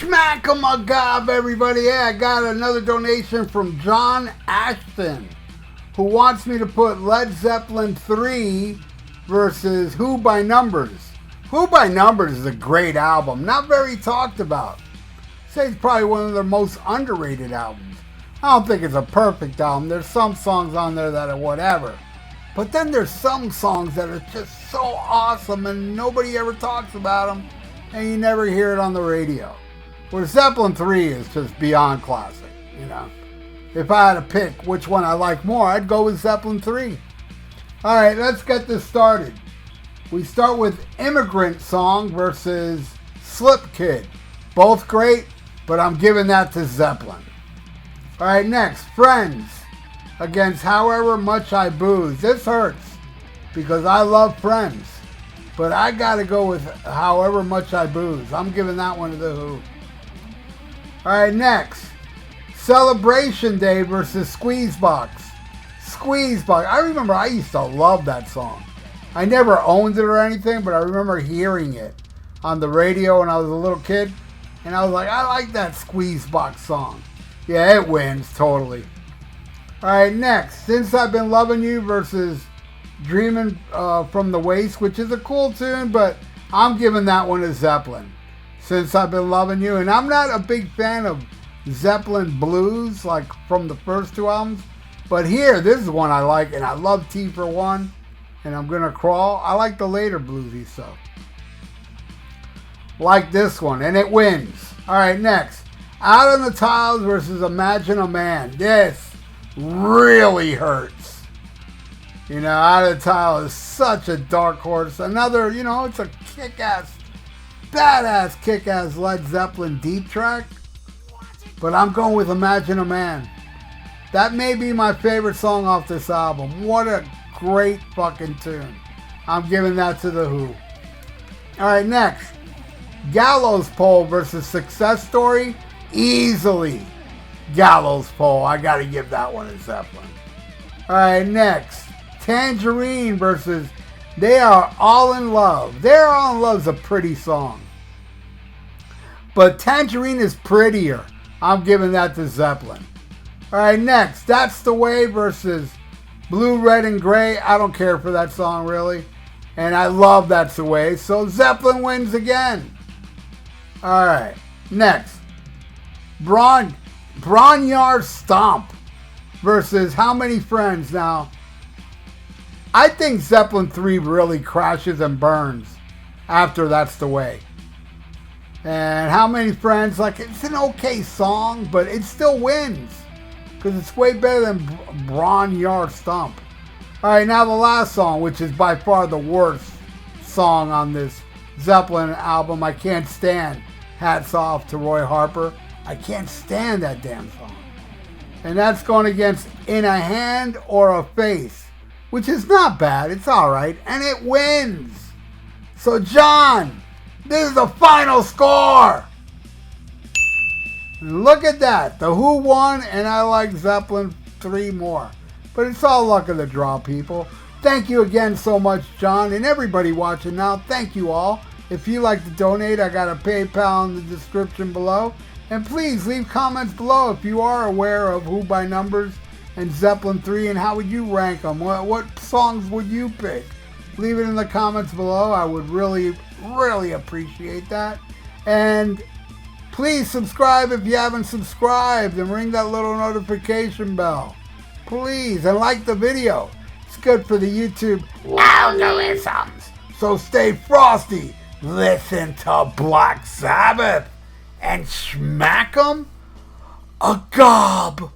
Smack 'em a gob, everybody. Yeah, I got another donation from John Ashton, who wants me to put Led Zeppelin 3 versus Who by Numbers. Who by Numbers is a great album, not very talked about. I'd say it's probably one of their most underrated albums. I don't think it's a perfect album. There's some songs on there that are whatever. But then there's some songs that are just so awesome and nobody ever talks about them and you never hear it on the radio. Where Zeppelin 3 is just beyond classic, you know. If I had to pick which one I like more, I'd go with Zeppelin 3. Alright, let's get this started. We start with Immigrant Song versus Slip Kid. Both great, but I'm giving that to Zeppelin. Alright, next, Friends against However Much I Booze. This hurts because I love Friends, but I gotta go with However Much I Booze. I'm giving that one to The Who. Alright, next, Celebration Day versus Squeezebox. Squeezebox. I remember I used to love that song. I never owned it or anything, but I remember hearing it on the radio when I was a little kid, and I was like, I like that Squeezebox song. Yeah, it wins, totally. Alright, next, Since I've Been Loving You versus Dreaming from the Waste, which is a cool tune, but I'm giving that one to Zeppelin. Since I've Been Loving You, and I'm not a big fan of Zeppelin blues, like from the first two albums, but here, this is one I like, and I love T for One, and I'm Gonna Crawl. I like the later bluesy stuff. Like this one, and it wins. Alright, next, Out on the Tiles versus Imagine a Man. This really hurts. You know, Out of the Tile is such a dark horse. Another, you know, it's a kick-ass, badass kick-ass Led Zeppelin deep track. But I'm going with Imagine a Man. That may be my favorite song off this album. What a great fucking tune. I'm giving that to The Who. Alright, next, Gallows Pole versus Success Story. Easily Gallows Pole. I gotta give that one to Zeppelin. Alright, next, Tangerine versus They Are All in Love. They Are All in Love is a pretty song, but Tangerine is prettier. I'm giving that to Zeppelin. Alright, next, That's the Way versus Blue, Red, and Gray. I don't care for that song, really. And I love That's the Way, so Zeppelin wins again. Alright, next, Bron-Y-Aur Stomp versus How Many Friends. Now, I think Zeppelin 3 really crashes and burns after That's the Way. And How Many Friends, like, it's an okay song, but it still wins because it's way better than Bron-Y-Aur Stomp. Alright, now the last song, which is by far the worst song on this Zeppelin album, I Can't Stand. Hats off to Roy Harper. I can't stand that damn song. And that's going against In a Hand or a Face, which is not bad. It's alright. And it wins. So, John, this is the final score. And look at that. The Who won, and I like Zeppelin 3 more. But it's all luck of the draw, people. Thank you again so much, John, and everybody watching now. Thank you all. If you'd like to donate, I got a PayPal in the description below. And please leave comments below if you are aware of Who by Numbers and Zeppelin 3 and how would you rank them. What songs would you pick? Leave it in the comments below. I would really, really appreciate that. And please subscribe if you haven't subscribed and ring that little notification bell. Please, and like the video. It's good for the YouTube algorithms. So stay frosty. Listen to Black Sabbath and smack 'em a gob.